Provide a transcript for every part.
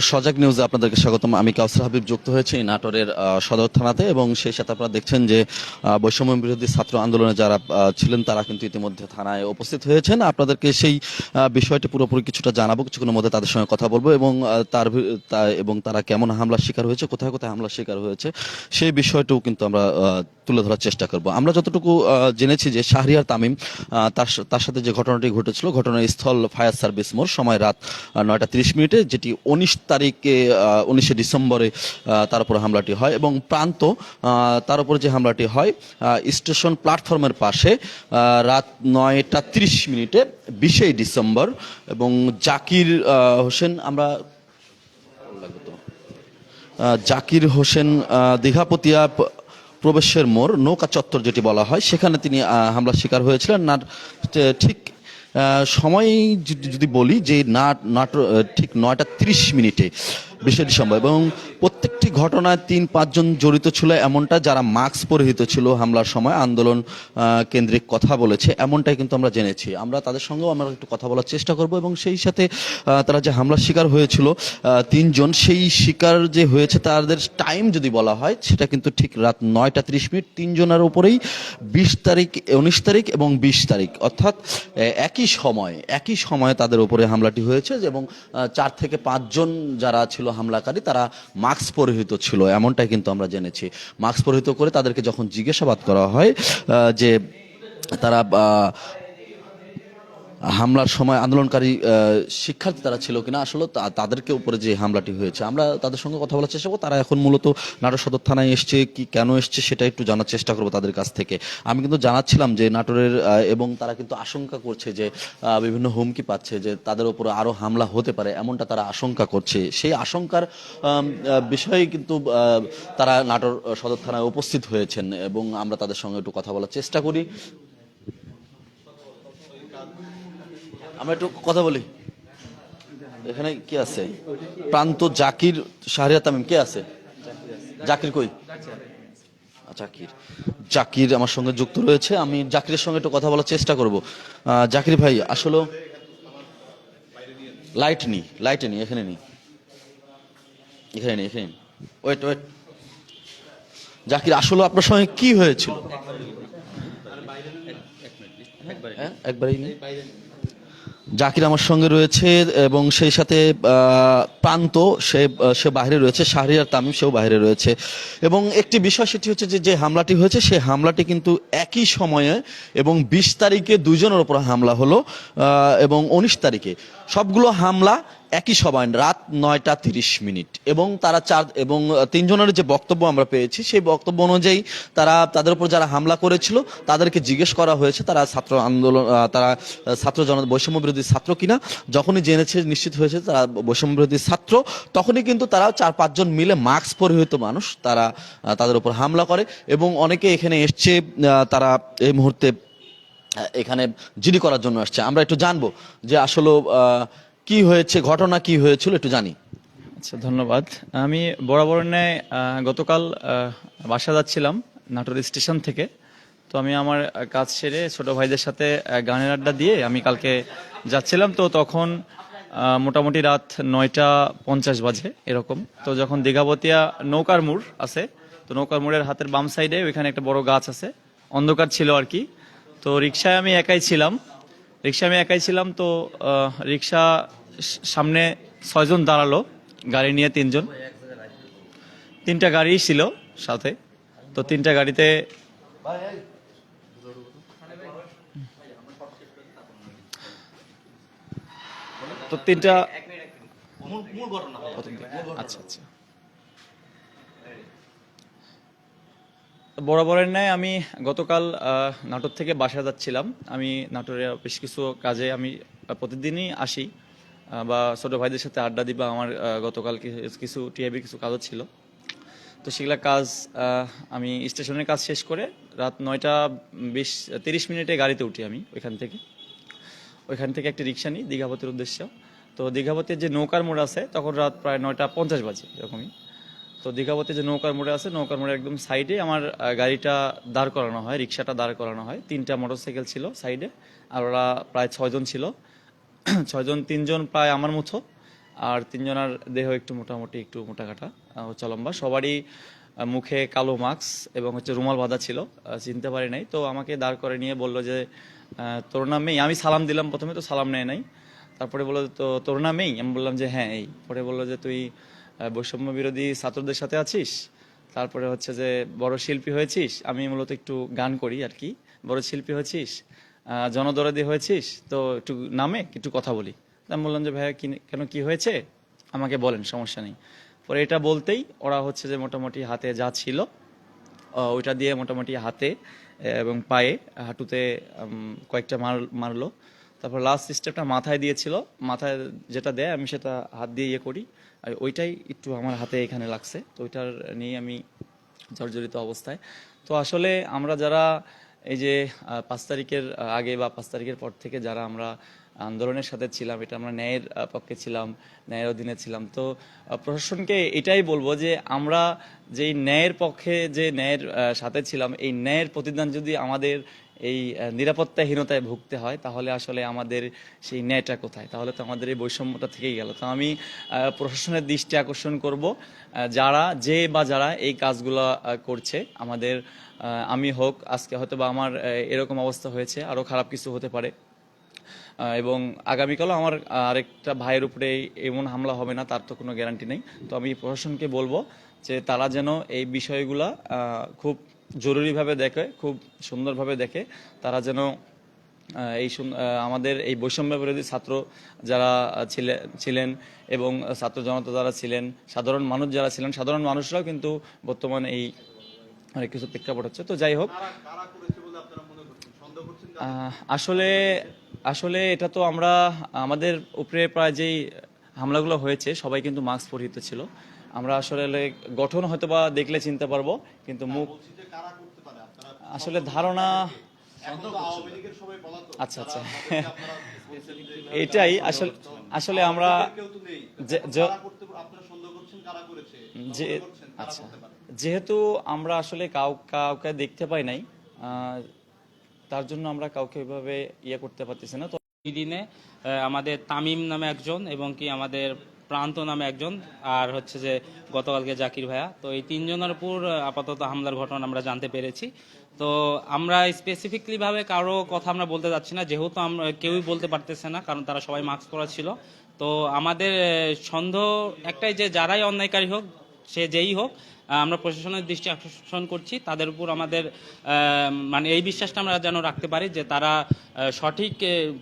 সজাগ নিউজে আপনাদেরকে স্বাগতম। আমি কাউসার হাবিব যুক্ত হয়েছি নাটোরের সদর থানাতে, এবং সেই সাথে আপনারা দেখছেন যে বৈষম্য বিরোধী ছাত্র আন্দোলনে যারা ছিলেন তারা কিন্তু ইতিমধ্যে থানায় উপস্থিত হয়েছেন। আপনাদেরকে সেই বিষয়টি পুরোপুরি কিছুটা জানাবো, কিছুক্ষণের মধ্যে তাদের সঙ্গে কথা বলবো, এবং এবং তারা কেমন হামলার শিকার হয়েছে, কোথায় কোথায় হামলার শিকার হয়েছে সেই বিষয়টাও কিন্তু আমরা তুলে ধরার চেষ্টা করব। আমরা যতটুকু জেনেছি যে শাহরিয়ার তামিম তার সাথে যে ঘটনাটি ঘটেছিল, ঘটনাস্থল ফায়ার সার্ভিস মোড়, সময় রাত 9:30, যেটি 19 ডিসেম্বরে তার উপর হামলাটি হয়, এবং প্রান্ত তার উপর যে হামলাটি হয় স্টেশন প্ল্যাটফর্মের পাশে রাত 9:30, 20 ডিসেম্বর। এবং জাকির হোসেন জাকির হোসেন দীঘাপতিয়া প্রবেশের মোড়, নৌকা চত্বর যেটি বলা হয়, সেখানে তিনি হামলার শিকার হয়েছিলেন। না ঠিক সময় যদি বলি যে ঠিক 9:30, 20 ডিসেম্বর, এবং প্রত্যেকটি ঘটনায় 3-5 জন জড়িত ছিল এমনটা, যারা মাস্ক পরিহিত ছিল হামলার সময় আন্দোলন কেন্দ্রিক কথা বলেছে এমনটাই কিন্তু আমরা জেনেছি। আমরা তাদের সঙ্গেও আমরা একটু কথা বলার চেষ্টা করব, এবং সেই সাথে তারা যে হামলার শিকার হয়েছিল 3 জন, সেই শিকার যে হয়েছে তাদের টাইম যদি বলা হয় সেটা কিন্তু ঠিক রাত 9:30। 3 জনের উপরেই 20 তারিখ, 19 তারিখ এবং 20 তারিখ, অর্থাৎ একই সময়ে তাদের উপরে হামলাটি হয়েছে। এবং 4 থেকে 5 জন যারা ছিল হামলাকারী তারা মাস্ক পরিহিত ছিল এমনটাই কিন্তু আমরা জেনেছি। মাস্ক পরিহিত করে তাদেরকে যখন জিজ্ঞাসাবাদ করা হয় যে তারা হামলার সময় আন্দোলনকারী শিক্ষার্থী তারা ছিল কিনা, আসলে তাদেরকে উপরে যে হামলাটি হয়েছে আমরা তাদের সঙ্গে কথা বলার চেষ্টা করবো। তারা এখন মূলত নাটোর সদর থানায় এসছে, কি কেন এসছে সেটা একটু জানার চেষ্টা করবো তাদের কাছ থেকে। আমি কিন্তু জানাচ্ছিলাম যে নাটোরের এবং তারা কিন্তু আশঙ্কা করছে যে বিভিন্ন হুমকি পাচ্ছে যে তাদের উপরে আরো হামলা হতে পারে, এমনটা তারা আশঙ্কা করছে। সেই আশঙ্কার বিষয়ে কিন্তু তারা নাটোর সদর থানায় উপস্থিত হয়েছেন, এবং আমরা তাদের সঙ্গে একটু কথা বলার চেষ্টা করি। আমরা একটু কথা বলি। এখানে কি আছে? প্রান্ত, জাকির, শাহরিয়ার তামিম, কে আছে? জাকির কই? জাকির আমার সঙ্গে যুক্ত রয়েছে। আমি জাকিরের সঙ্গে একটু কথা বলার চেষ্টা করব। জাকির ভাই, আসলে লাইটে নি, এখানে নি, ওয়েট। জাকির, আসলে আপনার সঙ্গে কি হয়েছিল? একবারই নেই। জাকির আমার সঙ্গে রয়েছে, এবং সেই সাথে প্রান্ত, সে বাইরে রয়েছে, শাহরিয়ার তামিম সেও বাইরে রয়েছে। এবং একটি বিষয় সেটি হচ্ছে যে হামলাটি হয়েছে সেই হামলাটি কিন্তু একই সময়ে, এবং 20 তারিখে 2 জনের উপর হামলা হলো, এবং 19 তারিখে সবগুলো হামলা একই সময় রাত 9:30। এবং তারা 3 জনের যে বক্তব্য আমরা পেয়েছি সেই বক্তব্য অনুযায়ী তাদের উপর যারা হামলা করেছিল তাদেরকে জিজ্ঞেস করা হয়েছে তারা ছাত্র বৈষম্য বিরোধী ছাত্র কিনা। যখনই জেনেছে, নিশ্চিত হয়েছে তারা বৈষম্য বিরোধী ছাত্র, তখনই কিন্তু তারা 4-5 জন মিলে মাস্ক পরিহিত মানুষ তারা তাদের উপর হামলা করে। এবং অনেকে এখানে এসছে, তারা এই মুহূর্তে এখানে জিডি করার জন্য আসছে। আমরা একটু জানবো যে আসলে কি হয়েছে, ঘটনা কি হয়েছিল একটু জানি। আচ্ছা, ধন্যবাদ। আমি বরাবর ন্যায় গতকাল বাসা যাচ্ছিলাম নাটোর স্টেশন থেকে। তো আমি আমার কাজ সেরে ছোট ভাইদের সাথে গানের আড্ডা দিয়ে আমি কালকে যাচ্ছিলাম। তো তখন মোটামুটি রাত 9:50 বাজে এরকম। তো যখন দীঘাপতিয়া নৌকার মোড় আছে, তো নৌকার মোড়ের হাতের বাম সাইডে ওইখানে একটা বড় গাছ আছে, অন্ধকার ছিল আর কি। তো রিক্সায় আমি একাই ছিলাম। তো রিক্সা সামনে 6 জন দাঁড়ালো, গাড়ি নিয়ে 3 জন, 3টা গাড়ি ছিল সাথে। তো 3টা গাড়িতে তো 3টা আচ্ছা বরাবরের ন্যায় আমি গতকাল নাটোর থেকে বাসা যাচ্ছিলাম। আমি নাটোরে বেশ কিছু কাজে আমি প্রতিদিনই আসি, বা ছোট ভাইদের সাথে আড্ডা দিবা। আমার গতকাল কিছু টিআইবি কিছু কাজও ছিল। তো সেগুলা কাজ আমি স্টেশনের কাজ শেষ করে রাত 9:30 গাড়িতে উঠি আমি ওইখান থেকে একটা রিক্সা নিই দীঘাপতির উদ্দেশ্য। তো দীঘাপতির যে নৌকার মোড় আছে তখন রাত প্রায় 9:50 বাজে এরকমই। তো দীঘাপতি যে নৌকার মোড়ে আছে, নৌকার মোড়ের একদম সাইডে আমার গাড়িটা দাঁড় করানো হয়, রিক্সাটা দাঁড় করানো হয়। 3টা মোটরসাইকেল ছিল সাইডে, আর ওরা প্রায় 6 জন ছিল। 6 জন, 3 জন প্রায় আমার মতো, আর তিনজনের দেহ একটু মোটামুটি একটু মোটাকাটা, হচ্ছে লম্বা। সবারই মুখে কালো মাস্ক এবং হচ্ছে রুমাল বাঁধা ছিল, চিনতে পারি নাই। তো আমাকে দাঁড় করে নিয়ে বললো যে তোর নাম মেই? আমি সালাম দিলাম, প্রথমে তো সালাম নেয় নাই। তারপরে বললো তো তোর নাম মেই? আমি বললাম যে হ্যাঁ এই। পরে বললো যে তুই বৈষম্য বিরোধী ছাত্রদের সাথে আছিস, তারপরে হচ্ছে যে বড় শিল্পী হয়েছিস। আমি মূলত একটু গান করি আর কি। বড় শিল্পী হয়েছিস, জনদরদি হয়েছিস, তো একটু নামে একটু কথা বলি। আমি বললাম যে ভাইয়া কেন, কি হয়েছে আমাকে বলেন, সমস্যা নেই। পরে এটা বলতেই ওরা হচ্ছে যে মোটামুটি হাতে যা ছিল ওইটা দিয়ে মোটামুটি হাতে এবং পায়ে, হাঁটুতে কয়েকটা মারলো। তারপর লাস্ট স্টেপটা মাথায় দিয়েছিল। মাথায় যেটা দেয় আমি সেটা হাত দিয়ে ইয়ে করি, আর ওইটাই একটু আমার হাতে এখানে লাগছে। তো ওইটার নিয়ে আমি জর্জরিত অবস্থায়। তো আসলে আমরা যারা এই যে 5 তারিখের আগে বা 5 তারিখের পর থেকে যারা আমরা আন্দোলনের সাথে ছিলাম, এটা আমরা ন্যায়ের পক্ষে ছিলাম, ন্যায়ের অধীনে ছিলাম। তো প্রশাসনকে এটাই বলবো যে আমরা যেই ন্যায়ের পক্ষে, যে ন্যায়ের সাথে ছিলাম, এই ন্যায়ের প্রতিদান যদি আমাদের এই নিরাপত্তাহীনতায় ভুগতে হয়, তাহলে আসলে আমাদের সেই ন্যায়টা কোথায়? তাহলে তো আমাদের এই বৈষম্যটা থেকেই গেল। তো আমি প্রশাসনের দৃষ্টি আকর্ষণ করব, যারা এই কাজগুলো করছে আমাদের, আমি হোক, আজকে হয়তো বা আমার এরকম অবস্থা হয়েছে, আরও খারাপ কিছু হতে পারে। এবং আগামীকালও আমার আরেকটা ভাইয়ের উপরে এমন হামলা হবে না, তার তো কোনো গ্যারান্টি নেই। তো আমি প্রশাসনকে বলবো যে তারা যেন এই বিষয়গুলা খুব জরুরিভাবে দেখে, খুব সুন্দরভাবে দেখে। তারা যেন আমাদের এই বৈষম্য বিরোধী ছাত্র যারা ছিলেন এবং ছাত্র জনতা যারা ছিলেন, সাধারণ মানুষ যারা ছিলেন, সাধারণ মানুষরাও কিন্তু বর্তমানে এই অনেক কিছু প্রেক্ষাপট হচ্ছে। তো যাই হোক, আসলে আসলে এটা তো আমরা, আমাদের উপরে প্রায় যেই হামলাগুলো হয়েছে সবাই কিন্তু মাস্ক পরিহিত ছিল। আমরা আসলে গঠন হয়তো বা দেখলে চিনতে পারবো, কিন্তু মুখ আসলে ধারণা। আচ্ছা আচ্ছা, এটাই আসলে আসলে আমরা যে আচ্ছা, যেহেতু আমরা আসলে কাউকে দেখতে পাই নাই, তার জন্য আমরা কাউকে ওইভাবে ইয়ে করতে পারতেছি না। তো এই দিনে আমাদের তামিম নামে একজন এবং কি আমাদের প্রান্ত নামে একজন, আর হচ্ছে যে গতকালকে জাকির ভাইয়া, তো এই তিনজনের উপর আপাতত হামলার ঘটনা আমরা জানতে পেরেছি। তো আমরা স্পেসিফিকলি ভাবে কারো কথা আমরা বলতে যাচ্ছি না, যেহেতু আমরা কেউই বলতে পারতেছে না, কারণ তারা সবাই মাস্ক পরা ছিল। তো আমাদের সন্দেহ একটাই, যে যারাই অন্যায়কারী হোক, সে যেই হোক, আমরা প্রশাসনের দৃষ্টি আকর্ষণ করছি তাদের উপর। আমাদের মানে এই বিশ্বাসটা আমরা যেন রাখতে পারি যে তারা সঠিক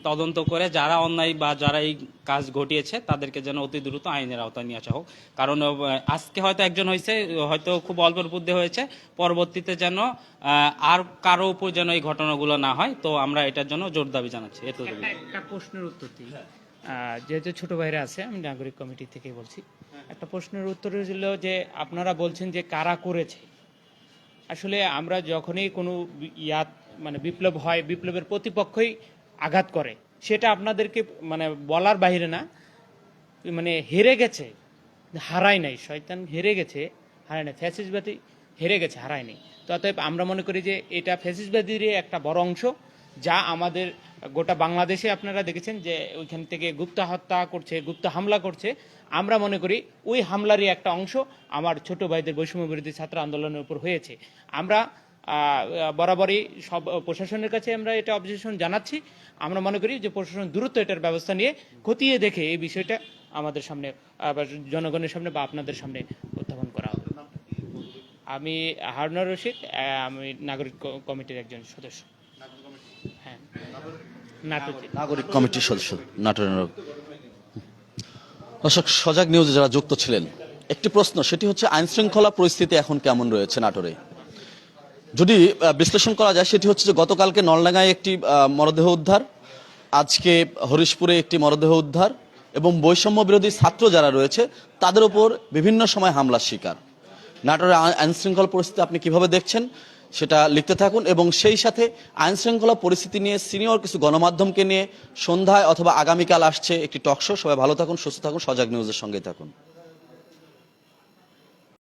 তদন্ত করে যারা অন্যায় বা যারা এই কাজ ঘটিয়েছে তাদেরকে যেন অতি দ্রুত আইনের আওতায় নিয়ে আসা হোক। কারণ আজকে হয়তো একজন হয়েছে, হয়তো খুব অল্পের মধ্যে হয়েছে, পরবর্তীতে যেন আর কারো উপর যেন এই ঘটনাগুলো না হয়। তো আমরা এটার জন্য জোর দাবি জানাচ্ছি। একটা প্রশ্নের উত্তর দিই। যেহেতু ছোট ভাইরা আছে, আমি নাগরিক কমিটি থেকে বলছি। একটা প্রশ্নের উত্তর ছিল যে আপনারা বলছেন যে কারা করেছে। আসলে আমরা যখনই কোনো মানে বিপ্লব হয়, বিপ্লবের প্রতিপক্ষই আঘাত করে, সেটা আপনাদেরকে মানে বলার বাইরে না, মানে হেরে গেছে, হারায় নাই। শয়তান হেরে গেছে, হারায় নাই। ফ্যাসিস্টবাদী হেরে গেছে, হারায় নাই। তো অতএব আমরা মনে করি যে এটা ফ্যাসিস্টবাদীর একটা বড় অংশ, যা আমাদের গোটা বাংলাদেশে আপনারা দেখেছেন যে ওইখান থেকে গুপ্ত হত্যা করছে, গুপ্ত হামলা করছে। আমরা মনে করি ওই হামলারই একটা অংশ আমার ছোট ভাইদের বৈষম্য বিরোধী ছাত্র আন্দোলনের উপর হয়েছে। আমরা বরাবরই সব প্রশাসনের কাছে আমরা এটা অবজেকশন জানাচ্ছি। আমরা মনে করি যে প্রশাসন দ্রুত এটার ব্যবস্থা নিয়ে খতিয়ে দেখে এই বিষয়টা আমাদের সামনে, জনগণের সামনে বা আপনাদের সামনে উত্থাপন করা হবে। আমি হারুনুর রশিদ, আমি নাগরিক কমিটির একজন সদস্য। হ্যাঁ, নাগরিক কমিটির সদস্য, নাটোরের। দর্শক, সজাগ নিউজে যারা যুক্ত ছিলেন, একটি প্রশ্ন, সেটি হচ্ছে আইন শৃঙ্খলা পরিস্থিতি এখন কেমন রয়েছে নাটোরে। যদি বিশ্লেষণ করা যায়, সেটি হচ্ছে যে গতকালকে নলডাঙ্গায় একটি মরদেহ উদ্ধার, আজকে হরিশপুরে একটি মরদেহ উদ্ধার, এবং বৈষম্য বিরোধী ছাত্র যারা রয়েছে তাদের উপর বিভিন্ন সময় হামলার শিকার। নাটোরের আইন শৃঙ্খলা পরিস্থিতি আপনি কিভাবে দেখছেন সেটা লিখতে থাকুন, এবং সেই সাথে আইন শৃঙ্খলা পরিস্থিতি নিয়ে সিনিয়র কিছু গণমাধ্যমকে নিয়ে সন্ধ্যায় অথবা আগামীকাল আসছে একটি টকশো। সবাই ভালো থাকুন, সুস্থ থাকুন, সজাগ নিউজের সঙ্গেই থাকুন।